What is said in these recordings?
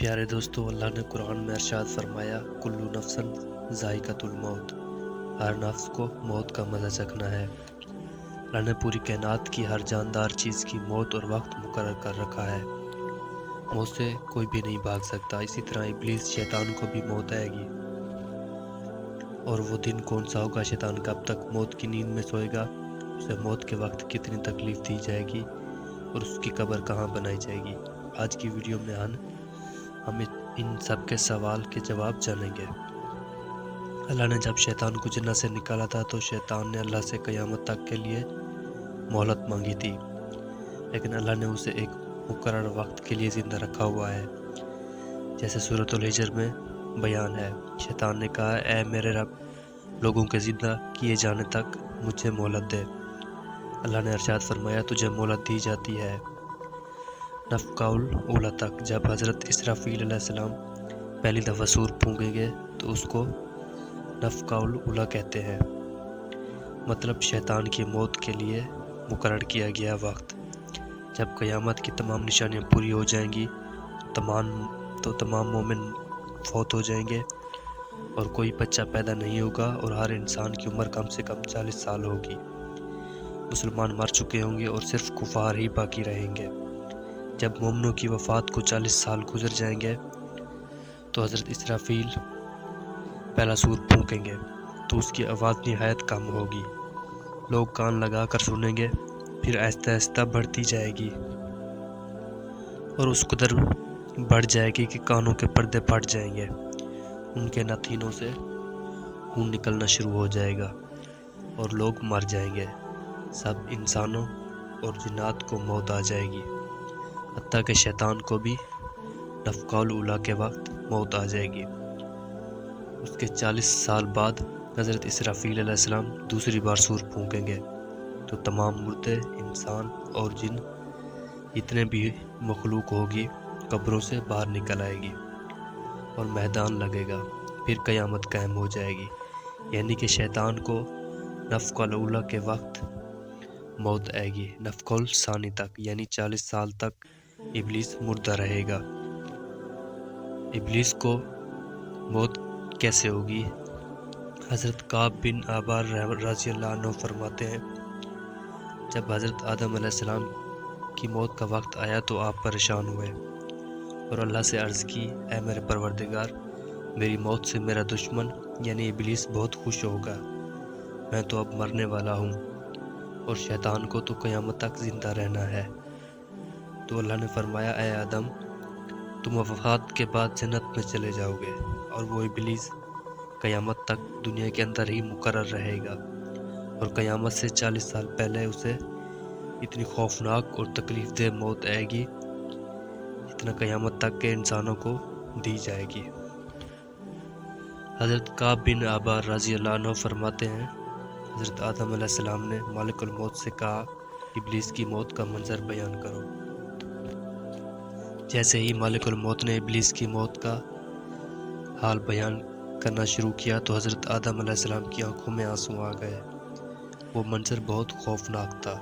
پیارے دوستو، اللہ نے قرآن میں ارشاد فرمایا کلو نفسن ذائقۃ الموت، ہر نفس کو موت کا مزہ چکھنا ہے۔ اللہ نے پوری کائنات کی ہر جاندار چیز کی موت اور وقت مقرر کر رکھا ہے۔ موت سے کوئی بھی نہیں بھاگ سکتا۔ اسی طرح ابلیس شیطان کو بھی موت آئے گی، اور وہ دن کون سا ہوگا؟ شیطان کب تک موت کی نیند میں سوئے گا؟ اسے موت کے وقت کتنی تکلیف دی جائے گی اور اس کی قبر کہاں بنائی جائے گی؟ آج کی ویڈیو میں ہم ان سب کے سوال کے جواب جانیں گے۔ اللہ نے جب شیطان کو جنت سے نکالا تھا تو شیطان نے اللہ سے قیامت تک کے لیے مہلت مانگی تھی، لیکن اللہ نے اسے ایک مقرر وقت کے لیے زندہ رکھا ہوا ہے، جیسے سورۃ الحجر میں بیان ہے۔ شیطان نے کہا، اے میرے رب، لوگوں کے زندہ کیے جانے تک مجھے مہلت دے۔ اللہ نے ارشاد فرمایا، تجھے مہلت دی جاتی ہے نفخہ الاولیٰ تک۔ جب حضرت اسرافیل علیہ السلام پہلی دفعہ سور پھونکیں گے تو اس کو نفخہ الاولیٰ کہتے ہیں، مطلب شیطان کی موت کے لیے مقرر کیا گیا وقت۔ جب قیامت کی تمام نشانیاں پوری ہو جائیں گی تو تمام مومن فوت ہو جائیں گے اور کوئی بچہ پیدا نہیں ہوگا، اور ہر انسان کی عمر کم سے کم 40 سال ہوگی۔ مسلمان مر چکے ہوں گے اور صرف کفار ہی باقی رہیں گے۔ جب مومنوں کی وفات کو 40 سال گزر جائیں گے تو حضرت اسرافیل پہلا سور پھونکیں گے تو اس کی آواز نہایت کم ہوگی، لوگ کان لگا کر سنیں گے، پھر آہستہ آہستہ بڑھتی جائے گی اور اس قدر بڑھ جائے گی کہ کانوں کے پردے پھٹ جائیں گے، ان کے نتھینوں سے خون نکلنا شروع ہو جائے گا اور لوگ مر جائیں گے۔ سب انسانوں اور جنات کو موت آ جائے گی، حتیٰ کہ شیطان کو بھی نفخہ الاولیٰ کے وقت موت آ جائے گی۔ اس کے 40 سال بعد حضرت اسرافیل علیہ السلام دوسری بار سور پھونکیں گے تو تمام مردے انسان اور جن جتنے بھی مخلوق ہوگی قبروں سے باہر نکل آئے گی اور میدان لگے گا، پھر قیامت قائم ہو جائے گی، یعنی کہ شیطان کو نفخہ الاولیٰ کے وقت موت آئے گی۔ نفخہ الثانی تک یعنی 40 سال تک ابلیس مردہ رہے گا۔ ابلیس کو موت کیسے ہوگی؟ حضرت کعب بن عبار رضی اللہ عنہ فرماتے ہیں، جب حضرت آدم علیہ السلام کی موت کا وقت آیا تو آپ پریشان ہوئے اور اللہ سے عرض کی، اے میرے پروردگار، میری موت سے میرا دشمن یعنی ابلیس بہت خوش ہوگا، میں تو اب مرنے والا ہوں اور شیطان کو تو قیامت تک زندہ رہنا ہے۔ تو اللہ نے فرمایا، اے آدم، تم وفات کے بعد جنت میں چلے جاؤ گے، اور وہ ابلیس قیامت تک دنیا کے اندر ہی مقرر رہے گا، اور قیامت سے 40 سال پہلے اسے اتنی خوفناک اور تکلیف دہ موت آئے گی جتنا قیامت تک کے انسانوں کو دی جائے گی۔ حضرت کعب بن عبار رضی اللہ عنہ فرماتے ہیں، حضرت آدم علیہ السلام نے مالک الموت سے کہا، ابلیس کی موت کا منظر بیان کرو۔ جیسے ہی مالک الموت نے ابلیس کی موت کا حال بیان کرنا شروع کیا تو حضرت آدم علیہ السلام کی آنکھوں میں آنسو آ گئے۔ وہ منظر بہت خوفناک تھا۔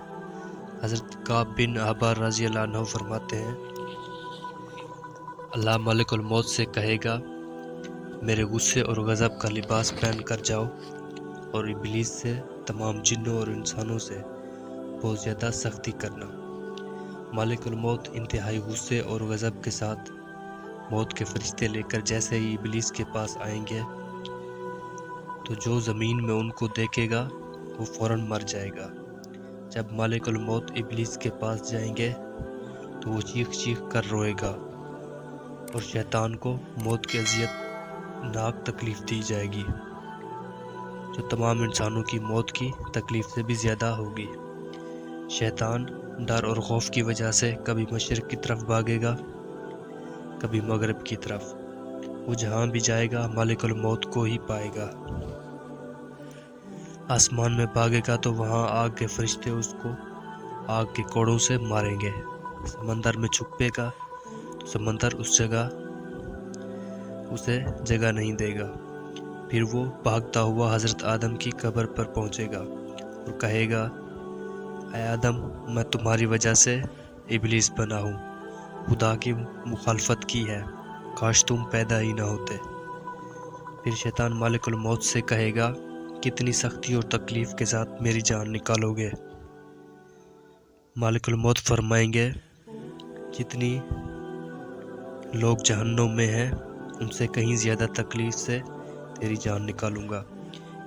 حضرت کعب بن عبار رضی اللہ عنہ فرماتے ہیں، اللہ مالک الموت سے کہے گا، میرے غصے اور غضب کا لباس پہن کر جاؤ اور ابلیس سے تمام جنوں اور انسانوں سے بہت زیادہ سختی کرنا۔ مالک الموت انتہائی غصے اور غضب کے ساتھ موت کے فرشتے لے کر جیسے ہی ابلیس کے پاس آئیں گے تو جو زمین میں ان کو دیکھے گا وہ فوراً مر جائے گا۔ جب مالک الموت ابلیس کے پاس جائیں گے تو وہ چیخ چیخ کر روئے گا اور شیطان کو موت کی اذیت ناک تکلیف دی جائے گی، جو تمام انسانوں کی موت کی تکلیف سے بھی زیادہ ہوگی۔ شیطان ڈر اور خوف کی وجہ سے کبھی مشرق کی طرف بھاگے گا، کبھی مغرب کی طرف، وہ جہاں بھی جائے گا مالک الموت کو ہی پائے گا۔ آسمان میں بھاگے گا تو وہاں آگ کے فرشتے اس کو آگ کے کوڑوں سے ماریں گے۔ سمندر میں چھپے گا تو سمندر اسے جگہ نہیں دے گا۔ پھر وہ بھاگتا ہوا حضرت آدم کی قبر پر پہنچے گا اور کہے گا، اے آدم، میں تمہاری وجہ سے ابلیس بنا ہوں، خدا کی مخالفت کی ہے کاش تم پیدا ہی نہ ہوتے۔ پھر شیطان مالک الموت سے کہے گا کتنی سختی اور تکلیف کے ساتھ میری جان نکالو گے؟ مالک الموت فرمائیں گے جتنی لوگ جہنم میں ہیں ان سے کہیں زیادہ تکلیف سے تیری جان نکالوں گا۔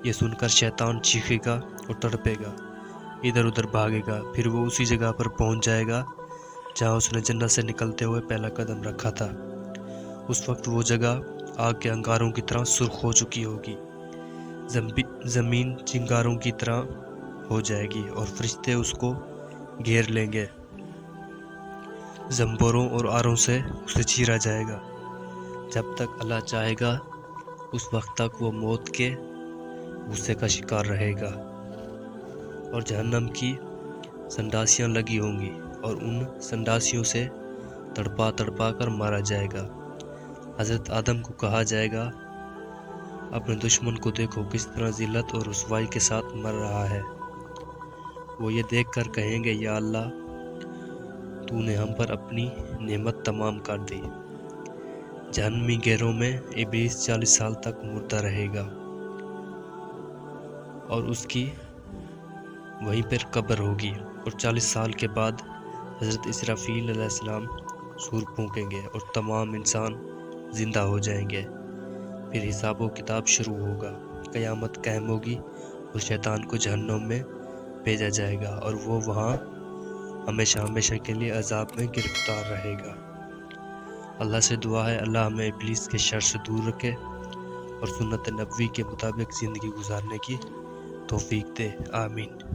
یہ سن کر شیطان چیخے گا اور تڑپے گا، ادھر ادھر بھاگے گا، پھر وہ اسی جگہ پر پہنچ جائے گا جہاں اس نے جنت سے نکلتے ہوئے پہلا قدم رکھا تھا۔ اس وقت وہ جگہ آگ کے انگاروں کی طرح سرخ ہو چکی ہوگی، زمین چنگاروں کی طرح ہو جائے گی اور فرشتے اس کو گھیر لیں گے، زنبوروں اور آروں سے اسے چیرا جائے گا۔ جب تک اللہ چاہے گا اس وقت تک وہ موت کے غصے کا شکار رہے گا، اور جہنم کی سنڈاسیاں لگی ہوں گی اور ان سنڈاسیوں سے تڑپا تڑپا کر مارا جائے گا۔ حضرت آدم کو کہا جائے گا اپنے دشمن کو دیکھو کس طرح ذلت اور رسوائی کے ساتھ مر رہا ہے۔ وہ یہ دیکھ کر کہیں گے یا اللہ تو نے ہم پر اپنی نعمت تمام کر دی۔ جہنمی گہروں میں ابلیس 40 سال تک مردہ رہے گا اور اس کی وہیں پر قبر ہوگی، اور 40 سال کے بعد حضرت اسرافیل علیہ السلام سور پھونکیں گے اور تمام انسان زندہ ہو جائیں گے۔ پھر حساب و کتاب شروع ہوگا، قیامت قائم ہوگی اور شیطان کو جہنم میں بھیجا جائے گا اور وہ وہاں ہمیشہ ہمیشہ کے لیے عذاب میں گرفتار رہے گا۔ اللہ سے دعا ہے اللہ ہمیں ابلیس کے شر سے دور رکھے اور سنت نبوی کے مطابق زندگی گزارنے کی توفیق دے، آمین۔